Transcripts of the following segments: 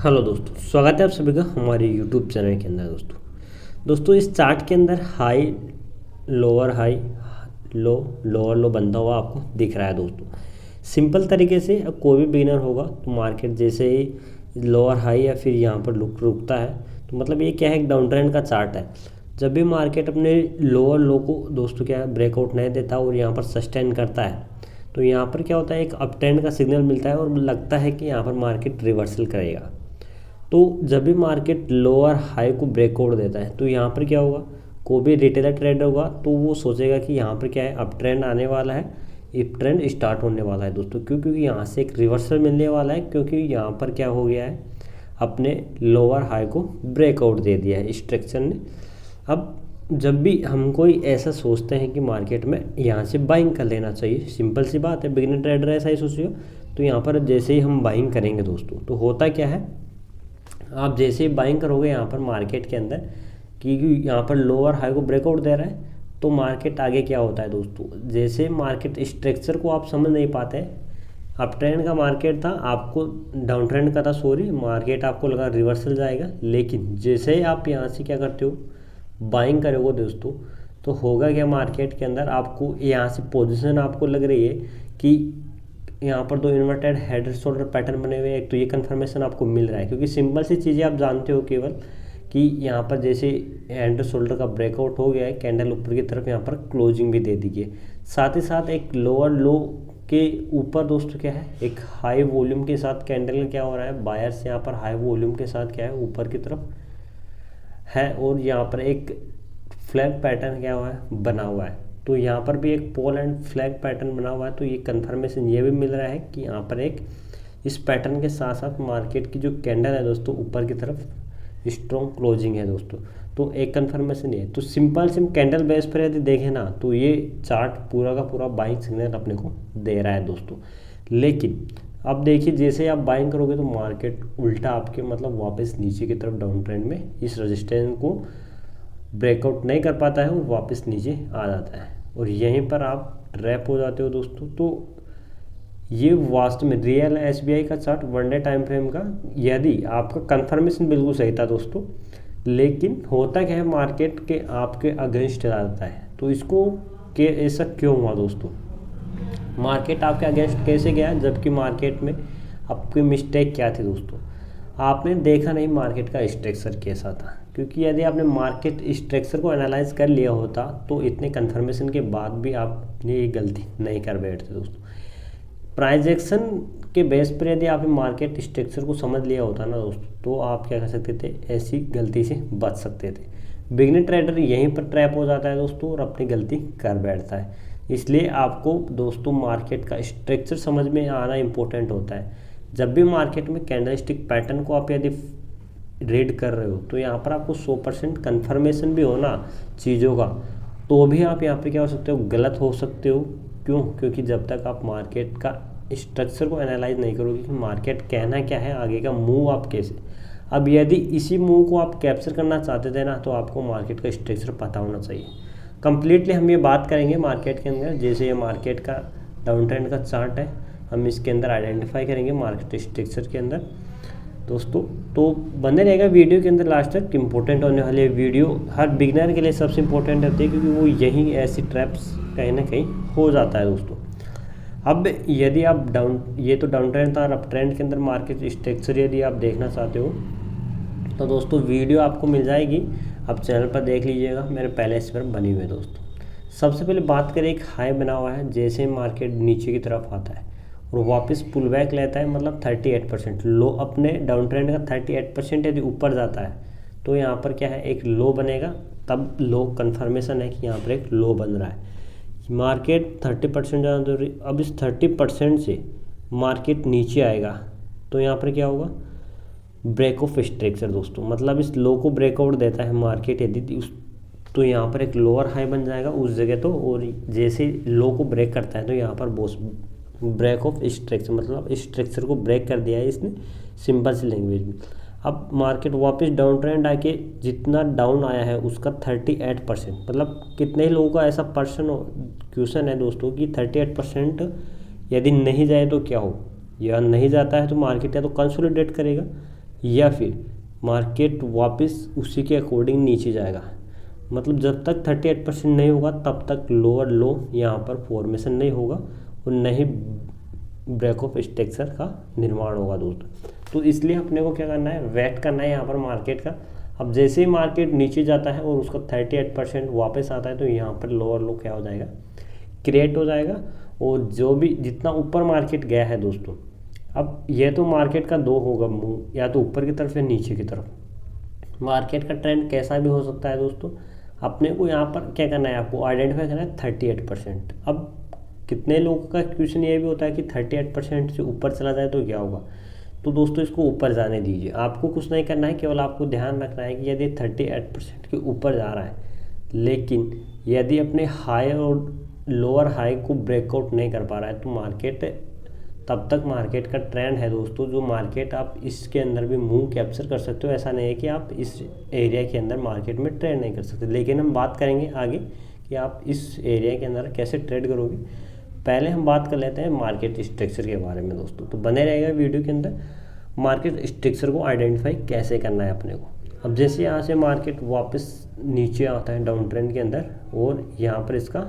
Hello दोस्तों, स्वागत है आप सभी का हमारे यूट्यूब चैनल के अंदर। दोस्तों इस चार्ट के अंदर हाई हाई लो लोअर लो बनता हुआ आपको दिख रहा है। दोस्तों सिंपल तरीके से अब कोई भी बिगिनर होगा तो मार्केट जैसे ही लोअर हाई या फिर यहाँ पर रुकता है तो मतलब ये क्या है, एक डाउन ट्रेंड का चार्ट है। जब भी मार्केट अपने लोअर लो को दोस्तों क्या है ब्रेकआउट नहीं देता और यहाँ पर सस्टेन करता है तो यहाँ पर क्या होता है, एक अप ट्रेंड का सिग्नल मिलता है और लगता है कि यहाँ पर मार्केट रिवर्सल करेगा। तो जब भी मार्केट लोअर हाई को ब्रेकआउट देता है तो यहाँ पर क्या होगा, कोई भी रिटेलर ट्रेडर होगा तो वो सोचेगा कि यहाँ पर क्या है, अप ट्रेंड आने वाला है, अप ट्रेंड स्टार्ट होने वाला है दोस्तों। क्योंकि यहाँ से एक रिवर्सल मिलने वाला है, क्योंकि यहाँ पर क्या हो गया है, अपने लोअर हाई को ब्रेकआउट दे दिया है स्ट्रक्चर ने। अब जब भी हम कोई ऐसा सोचते हैं कि मार्केट में यहाँ से बाइंग कर लेना चाहिए, सिंपल सी बात है, बिगिनर ट्रेडर ऐसा ही सोचिए। तो यहाँ पर जैसे ही हम बाइंग करेंगे दोस्तों तो होता क्या है, आप जैसे ही बाइंग करोगे यहाँ पर मार्केट के अंदर कि यहाँ पर लोअर हाई को ब्रेकआउट दे रहा है तो मार्केट आगे क्या होता है दोस्तों, जैसे मार्केट स्ट्रक्चर को आप समझ नहीं पाते, अप ट्रेंड का मार्केट था, आपको डाउन ट्रेंड का था, सॉरी, मार्केट आपको लगा रिवर्सल जाएगा। लेकिन जैसे ही आप यहाँ से क्या करते हो, बाइंग करोगे दोस्तों, तो होगा क्या, मार्केट के अंदर आपको यहाँ से पोजीशन आपको लग रही है कि यहाँ पर दो इन्वर्टेड हेड शोल्डर पैटर्न बने हुए हैं। एक तो ये कंफर्मेशन आपको मिल रहा है, क्योंकि सिंपल सी चीज़ें आप जानते हो केवल कि यहाँ पर जैसे हेड शोल्डर का ब्रेकआउट हो गया है, कैंडल ऊपर की तरफ यहाँ पर क्लोजिंग भी दे दी है। साथ ही साथ एक लोअर लो के ऊपर दोस्तों क्या है, एक हाई वॉल्यूम के साथ कैंडल क्या हो रहा है, बायर्स यहाँ पर हाई वॉल्यूम के साथ क्या है ऊपर की तरफ है, और यहाँ पर एक फ्लैग पैटर्न क्या हुआ है, बना हुआ है। तो यहाँ पर भी एक पोल एंड फ्लैग पैटर्न बना हुआ है। तो ये कंफर्मेशन ये भी मिल रहा है कि यहाँ पर एक इस पैटर्न के साथ साथ मार्केट की जो कैंडल है दोस्तों ऊपर की तरफ स्ट्रॉन्ग क्लोजिंग है दोस्तों। तो एक कंफर्मेशन ये है। तो सिंपल कैंडल बेस पर यदि देखें ना तो ये चार्ट पूरा का पूरा बाइंग सिग्नल अपने को दे रहा है दोस्तों। लेकिन अब देखिए जैसे आप बाइंग करोगे तो मार्केट उल्टा आपके मतलब वापस नीचे की तरफ डाउन ट्रेंड में इस रेजिस्टेंस को ब्रेकआउट नहीं कर पाता है और वापस नीचे आ जाता है और यहीं पर आप ट्रैप हो जाते हो दोस्तों। तो ये वास्तव में रियल एसबीआई का chart one day time frame का, यदि आपका कंफर्मेशन बिल्कुल सही था दोस्तों, लेकिन होता क्या है, मार्केट के आपके अगेंस्ट जाता है। तो इसको के ऐसा क्यों हुआ दोस्तों, मार्केट आपके अगेंस्ट कैसे गया, जबकि मार्केट में आपकी मिस्टेक क्या थी दोस्तों, आपने देखा नहीं मार्केट का स्ट्रक्चर कैसा था। क्योंकि यदि आपने मार्केट स्ट्रक्चर को एनालाइज कर लिया होता तो इतने कंफर्मेशन के बाद भी आपने ये गलती नहीं कर बैठते दोस्तों। प्राइजेक्शन के बेस पर यदि आपने मार्केट स्ट्रक्चर को समझ लिया होता ना दोस्तों तो आप क्या कर सकते थे, ऐसी गलती से बच सकते थे। बिगिनर ट्रेडर यहीं पर ट्रैप हो जाता है दोस्तों और अपनी गलती कर बैठता है। इसलिए आपको दोस्तों मार्केट का स्ट्रक्चर समझ में आना इम्पोर्टेंट होता है। जब भी मार्केट में कैंडलस्टिक पैटर्न को आप यदि रीड कर रहे हो तो यहाँ पर आपको 100% कन्फर्मेशन भी हो ना चीज़ों का, तो भी आप यहाँ पे क्या हो सकते हो, गलत हो सकते हो। क्यों? क्योंकि जब तक आप मार्केट का स्ट्रक्चर को एनालाइज नहीं करोगे कि मार्केट कहना क्या है, आगे का मूव आप कैसे, अब यदि इसी मूव को आप कैप्चर करना चाहते थे ना तो आपको मार्केट का स्ट्रक्चर पता होना चाहिए। कंप्लीटली हम ये बात करेंगे मार्केट के अंदर, जैसे ये मार्केट का डाउन ट्रेंड का चार्ट है, हम इसके अंदर आइडेंटिफाई करेंगे मार्केट स्ट्रक्चर के अंदर दोस्तों। तो बने रहेगा वीडियो के अंदर लास्ट तक। इम्पोर्टेंट होने वाले वीडियो हर बिगनर के लिए सबसे इम्पोर्टेंट होती है, क्योंकि वो यही ऐसी ट्रैप्स कहीं ना कहीं हो जाता है दोस्तों। अब यदि आप ये तो डाउन ट्रेंड था, और अप ट्रेंड के अंदर मार्केट स्ट्रक्चर यदि आप देखना चाहते हो तो दोस्तों वीडियो आपको मिल जाएगी, आप चैनल पर देख लीजिएगा, मेरे पहले इस पर बनी हुई है दोस्तों। सबसे पहले बात करें, एक हाई बना हुआ है, जैसे मार्केट नीचे की तरफ आता है और वापस पुल बैक लेता है, मतलब 38% लो, अपने डाउन ट्रेंड का 38% यदि ऊपर जाता है तो यहाँ पर क्या है, एक लो बनेगा, तब लो कन्फर्मेशन है कि यहाँ पर एक लो बन रहा है। मार्केट 30% जाना जरूरी, अब इस 30% से मार्केट नीचे आएगा तो यहाँ पर क्या होगा, ब्रेक ऑफ स्ट्रक्चर दोस्तों, मतलब इस लो को ब्रेकआउट देता है मार्केट यदि तो यहाँ पर एक लोअर हाई बन जाएगा उस जगह तो, और जैसे लो को ब्रेक करता है तो यहाँ पर ब्रेक ऑफ स्ट्रक्चर, मतलब स्ट्रक्चर को ब्रेक कर दिया है इसने सिंपल सी लैंग्वेज में। अब मार्केट वापस डाउन ट्रेंड आके जितना डाउन आया है उसका 38%, मतलब कितने ही लोगों का ऐसा क्वेश्चन है दोस्तों कि 38% यदि नहीं जाए तो क्या हो, या नहीं जाता है तो मार्केट या तो कंसोलिडेट करेगा या फिर मार्केट वापस उसी के अकॉर्डिंग नीचे जाएगा। मतलब जब तक 38% नहीं होगा तब तक लोअर लो यहाँ पर फॉर्मेशन नहीं होगा और नहीं ब्रेक ऑफ स्ट्रक्चर का निर्माण होगा दोस्तों। तो इसलिए अपने को क्या करना है, वेट करना है यहाँ पर मार्केट का। अब जैसे ही मार्केट नीचे जाता है और उसका 38% वापस आता है तो यहाँ पर लोअर लो क्या हो जाएगा, क्रिएट हो जाएगा। और जो भी जितना ऊपर मार्केट गया है दोस्तों, अब ये तो मार्केट का दो होगा मूव, या तो ऊपर की तरफ या नीचे की तरफ। मार्केट का ट्रेंड कैसा भी हो सकता है दोस्तों। अपने को यहाँ पर क्या करना है, आपको आइडेंटिफाई करना है 38%। अब कितने लोगों का क्वेश्चन ये भी होता है कि 38% से ऊपर चला जाए तो क्या होगा। तो दोस्तों इसको ऊपर जाने दीजिए, आपको कुछ नहीं करना है, केवल आपको ध्यान रखना है कि यदि 38% के ऊपर जा रहा है, लेकिन यदि अपने हाई और लोअर हाई को ब्रेकआउट नहीं कर पा रहा है तो मार्केट, तब तक मार्केट का ट्रेंड है दोस्तों जो मार्केट आप इसके अंदर भी मूव कैप्चर कर सकते हो। ऐसा नहीं है कि आप इस एरिया के अंदर मार्केट में ट्रेड नहीं कर सकते, लेकिन हम बात करेंगे आगे कि आप इस एरिया के अंदर कैसे ट्रेड करोगे। पहले हम बात कर लेते हैं मार्केट स्ट्रक्चर के बारे में दोस्तों, तो बने रहेगा वीडियो के अंदर। मार्केट स्ट्रक्चर को आइडेंटिफाई कैसे करना है अपने को। अब जैसे यहाँ से मार्केट वापस नीचे आता है डाउन ट्रेंड के अंदर और यहाँ पर इसका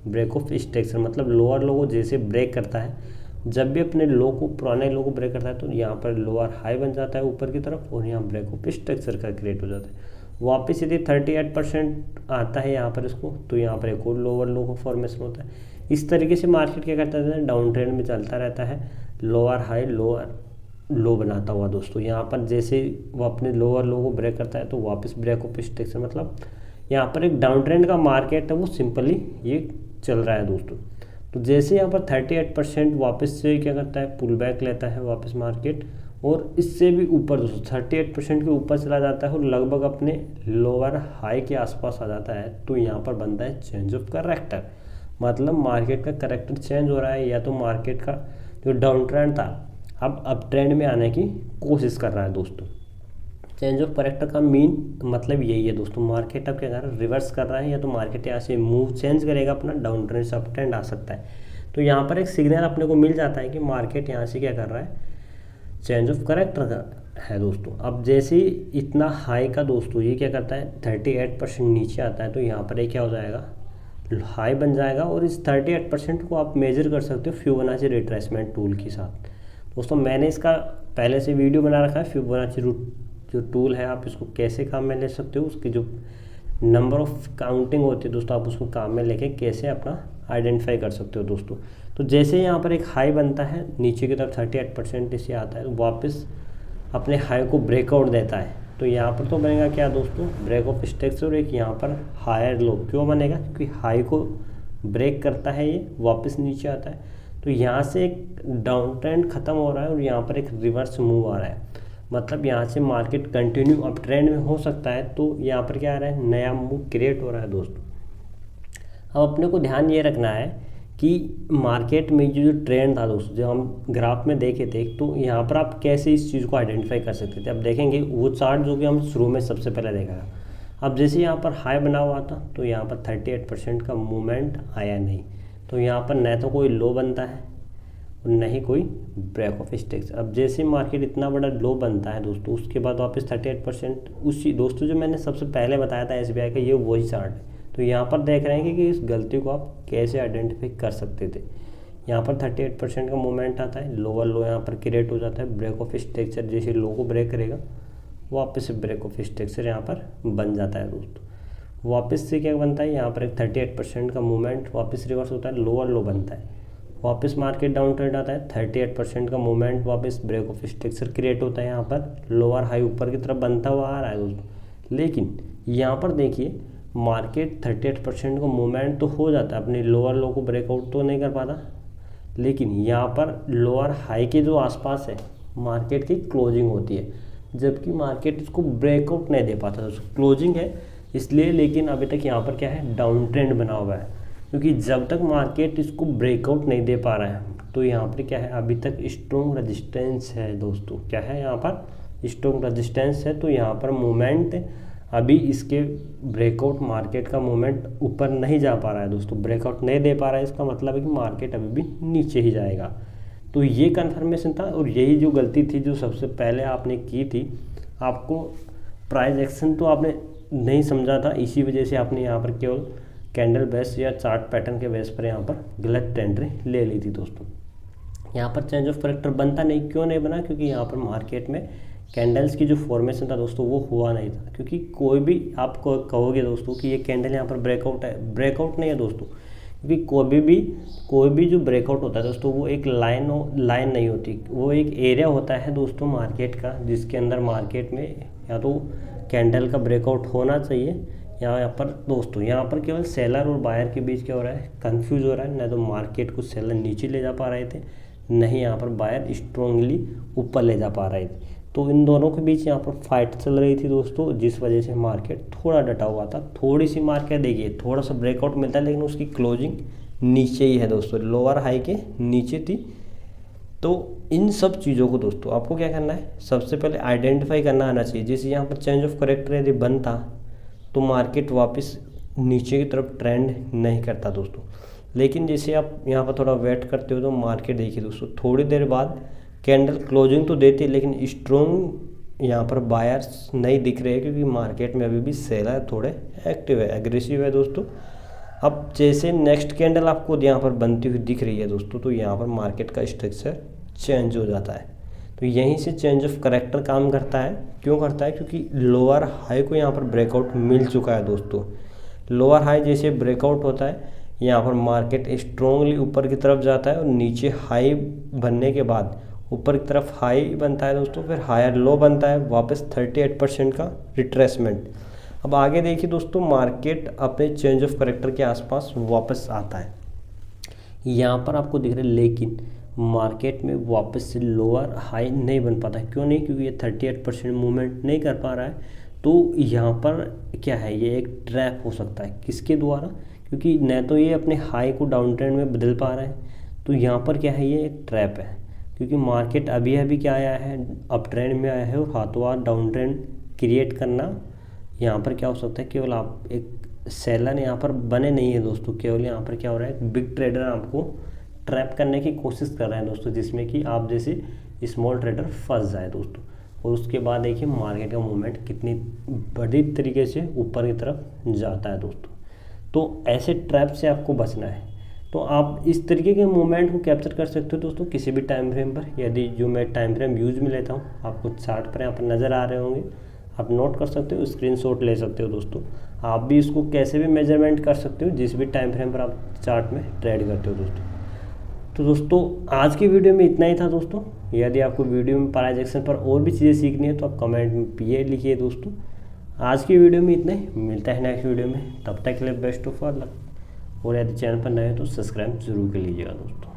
ब्रेक ऑफ स्ट्रक्चर मतलब लोअर लो को जैसे ब्रेक करता है, जब भी अपने लो को, पुराने लो को ब्रेक करता है तो यहाँ पर लोअर हाई बन जाता है ऊपर की तरफ और यहाँ ब्रेक ऑफ स्ट्रक्चर का क्रिएट हो जाता है। वापस यदि 38% आता है यहाँ पर इसको, तो यहाँ पर एक और लोअर लो का फॉर्मेशन होता है। इस तरीके से मार्केट क्या करता है, डाउन ट्रेंड में चलता रहता है, लोअर हाई लोअर लो बनाता हुआ दोस्तों। यहाँ पर जैसे वो अपने लोअर लो को ब्रेक करता है तो वापस ब्रेक ऑफ स्ट्रक्चर, मतलब यहाँ पर एक डाउन ट्रेंड का मार्केट है वो सिंपली ये चल रहा है दोस्तों। तो जैसे यहाँ पर 38% वापस से क्या करता है, पुल बैक लेता है वापस मार्केट और इससे भी ऊपर दोस्तों 38% के ऊपर चला जाता है और लगभग अपने लोअर हाई के आसपास आ जाता है, तो यहाँ पर बनता है चेंज ऑफ करेक्टर। मतलब मार्केट का करेक्टर चेंज हो रहा है, या तो मार्केट का जो डाउन ट्रेंड था अब अप ट्रेंड में आने की कोशिश कर रहा है दोस्तों। चेंज ऑफ करेक्टर का मीन मतलब यही है दोस्तों, मार्केट अब क्या कर रहा है, रिवर्स कर रहा है, या तो मार्केट यहाँ से मूव चेंज करेगा अपना, डाउन ट्रेंड से अप ट्रेंड आ सकता है। तो यहाँ पर एक सिग्नल अपने को मिल जाता है कि मार्केट यहाँ से क्या कर रहा है, चेंज ऑफ करेक्टर का है दोस्तों। अब जैसे ही इतना हाई का दोस्तों ये क्या करता है 38% नीचे आता है, तो यहाँ पर ये क्या हो जाएगा, हाई बन जाएगा। और इस 38% को आप मेजर कर सकते हो फिबोनाची रिट्रेसमेंट टूल के साथ दोस्तों। मैंने इसका पहले से वीडियो बना रखा है, फिबोनाची जो टूल है आप इसको कैसे काम में ले सकते हो, उसकी जो नंबर ऑफ काउंटिंग होती है दोस्तों, आप उसको काम में लेके कैसे अपना आइडेंटिफाई कर सकते हो दोस्तों। तो जैसे यहाँ पर एक हाई बनता है नीचे की तरफ 38% से आता है, तो वापस अपने हाई को ब्रेकआउट देता है, तो यहाँ पर तो बनेगा क्या दोस्तों, ब्रेक ऑफ स्ट्रक्चर। एक यहाँ पर हायर लो क्यों बनेगा, क्योंकि हाई को ब्रेक करता है ये, वापस नीचे आता है, तो यहाँ से एक डाउन ट्रेंड खत्म हो रहा है और यहाँ पर एक रिवर्स मूव आ रहा है। मतलब यहाँ से मार्केट कंटिन्यू अप ट्रेंड में हो सकता है, तो यहाँ पर क्या आ रहा है, नया मूव क्रिएट हो रहा है दोस्तों। अब अपने को ध्यान ये रखना है कि मार्केट में जो ट्रेंड था दोस्तों, जो हम ग्राफ में देखे थे, तो यहाँ पर आप कैसे इस चीज़ को आइडेंटिफाई कर सकते थे। अब देखेंगे वो चार्ट जो कि हम शुरू में सबसे पहले देखा था। अब जैसे यहाँ पर हाई बना हुआ था तो यहाँ पर 38% का मूवमेंट आया नहीं, तो यहाँ पर न तो कोई लो बनता है और न ही कोई ब्रेक ऑफ स्ट्रक्चर। अब जैसे मार्केट इतना बड़ा लो बनता है दोस्तों, उसके बाद वापस 38% उसी दोस्तों जो मैंने सबसे पहले बताया था SBI का, ये वही चार्ट है। तो यहाँ पर देख रहे हैं कि इस गलती को आप कैसे आइडेंटिफाई कर सकते थे। यहाँ पर 38% का मूवमेंट आता है, लोअर लो यहाँ पर क्रिएट हो जाता है, ब्रेक ऑफ स्ट्रक्चर जैसे लो को ब्रेक करेगा वापस से ब्रेक ऑफ स्ट्रक्चर यहाँ पर बन जाता है दोस्तों। वापस से क्या बनता है, यहाँ पर एक 38% का मूवमेंट वापस रिवर्स होता है, लोअर लो बनता है, वापस मार्केट डाउन ट्रेंड आता है, 38% का मूवमेंट वापस ब्रेक ऑफ स्ट्रक्चर क्रिएट होता है, यहाँ पर लोअर हाई ऊपर की तरफ बनता हुआ आ रहा है दोस्तों। लेकिन यहाँ पर देखिए मार्केट 38% का मूवमेंट तो हो जाता है, अपनी लोअर लो को ब्रेकआउट तो नहीं कर पाता, लेकिन यहाँ पर लोअर हाई के जो आसपास है मार्केट की क्लोजिंग होती है, जबकि मार्केट इसको ब्रेकआउट नहीं दे पाता दोस्तों। क्लोजिंग है इसलिए, लेकिन अभी तक यहाँ पर क्या है, डाउन ट्रेंड बना हुआ है, क्योंकि जब तक मार्केट इसको ब्रेकआउट नहीं दे पा रहा है तो यहाँ पर क्या है, अभी तक स्ट्रॉन्ग रेजिस्टेंस है दोस्तों। क्या है, यहाँ पर स्ट्रॉन्ग रेजिस्टेंस है, तो यहाँ पर मूवमेंट अभी इसके ब्रेकआउट, मार्केट का मूवमेंट ऊपर नहीं जा पा रहा है दोस्तों, ब्रेकआउट नहीं दे पा रहा है। इसका मतलब है कि मार्केट अभी भी नीचे ही जाएगा। तो ये कन्फर्मेशन था और यही जो गलती थी जो सबसे पहले आपने की थी, आपको प्राइस एक्शन तो आपने नहीं समझा था, इसी वजह से आपने यहाँ पर केवल कैंडल बेस या चार्ट पैटर्न के बेस पर यहाँ पर गलत एंट्री ले ली थी दोस्तों। यहाँ पर चेंज ऑफ करेक्टर बनता नहीं, क्यों नहीं बना, क्योंकि यहाँ पर मार्केट में कैंडल्स की जो फॉर्मेशन था दोस्तों वो हुआ नहीं था। क्योंकि कोई भी आप कहोगे दोस्तों कि ये कैंडल यहाँ पर ब्रेकआउट है, ब्रेकआउट नहीं है दोस्तों, क्योंकि कोई भी जो ब्रेकआउट होता है दोस्तों वो एक लाइन नहीं होती, वो एक एरिया होता है दोस्तों मार्केट का, जिसके अंदर मार्केट में या तो कैंडल का ब्रेकआउट होना चाहिए। यहाँ पर दोस्तों यहाँ पर केवल सेलर और बायर के बीच क्या हो रहा है, कंफ्यूज हो रहा है। न तो मार्केट को सेलर नीचे ले जा पा रहे थे, नहीं यहाँ पर बायर स्ट्रांगली ऊपर ले जा पा रहे थे। तो इन दोनों के बीच यहाँ पर फाइट चल रही थी दोस्तों, जिस वजह से मार्केट थोड़ा डटा हुआ था। थोड़ी सी मार्केट देखिए थोड़ा सा ब्रेकआउट मिलता है, लेकिन उसकी क्लोजिंग नीचे ही है दोस्तों, लोअर हाई के नीचे थी। तो इन सब चीज़ों को दोस्तों आपको क्या करना है, सबसे पहले आइडेंटिफाई करना आना चाहिए। जैसे यहाँ पर चेंज ऑफ करेक्टर यदि बनता तो मार्केट वापस नीचे की तरफ ट्रेंड नहीं करता दोस्तों। लेकिन जैसे आप यहाँ पर थोड़ा वेट करते हो तो मार्केट देखिए दोस्तों थोड़ी देर बाद कैंडल क्लोजिंग तो देती है, लेकिन स्ट्रॉन्ग यहाँ पर बायर्स नहीं दिख रहे हैं, क्योंकि मार्केट में अभी भी सेलर थोड़े एक्टिव है, एग्रेसिव है दोस्तों। अब जैसे नेक्स्ट कैंडल आपको यहाँ पर बनती हुई दिख रही है दोस्तों, तो यहाँ पर मार्केट का स्ट्रक्चर चेंज हो जाता है। तो यहीं से चेंज ऑफ करेक्टर काम करता है। क्यों करता है, क्योंकि लोअर हाई को यहाँ पर ब्रेकआउट मिल चुका है दोस्तों। लोअर हाई जैसे ब्रेकआउट होता है, यहाँ पर मार्केट स्ट्रॉन्गली ऊपर की तरफ जाता है और नीचे हाई बनने के बाद ऊपर की तरफ हाई बनता है दोस्तों, फिर हायर लो बनता है, वापस 38% का रिट्रेसमेंट। अब आगे देखिए दोस्तों, मार्केट अपने चेंज ऑफ करेक्टर के आसपास वापस आता है, यहाँ पर आपको दिख रहा है, लेकिन मार्केट में वापस से लोअर हाई नहीं बन पाता। क्यों नहीं, क्योंकि ये 38% मूवमेंट नहीं कर पा रहा है। तो यहाँ पर क्या है, ये एक ट्रैप हो सकता है, किसके द्वारा, क्योंकि न तो ये अपने हाई को डाउन ट्रेंड में बदल पा रहा है। तो यहाँ पर क्या है, ये एक ट्रैप है, क्योंकि मार्केट अभी क्या आया है, अप ट्रेंड में आया है, और हाथों हाथ डाउन ट्रेंड क्रिएट करना यहाँ पर क्या हो सकता है, केवल आप एक सेलर यहाँ पर बने नहीं है दोस्तों, केवल यहाँ पर क्या हो रहा है, बिग ट्रेडर आपको ट्रैप करने की कोशिश कर रहे हैं दोस्तों, जिसमें कि आप जैसे स्मॉल ट्रेडर फंस जाए दोस्तों। और उसके बाद देखिए मार्केट का मूवमेंट कितनी बड़ी तरीके से ऊपर की तरफ जाता है दोस्तों। तो ऐसे ट्रैप से आपको बचना है। तो आप इस तरीके के मूवमेंट को कैप्चर कर सकते हो दोस्तों किसी भी टाइम फ्रेम पर। यदि जो मैं टाइम फ्रेम यूज में लेता हूँ, आपको चार्ट पर यहाँ पर नज़र आ रहे होंगे, आप नोट कर सकते हो, स्क्रीनशॉट ले सकते हो दोस्तों। आप भी इसको कैसे भी मेजरमेंट कर सकते हो जिस भी टाइम फ्रेम पर आप चार्ट में ट्रेड करते हो दोस्तों। तो दोस्तों आज की वीडियो में इतना ही था दोस्तों। यदि आपको वीडियो में प्राइस एक्शन पर और भी चीज़ें सीखनी है तो आप कमेंट में पीए लिखिए दोस्तों। आज की वीडियो में इतना ही, मिलता है नेक्स्ट वीडियो में, तब तक के लिए बेस्ट ऑफ लक। और यदि चैनल पर नए हो तो सब्सक्राइब जरूर कर लीजिएगा दोस्तों।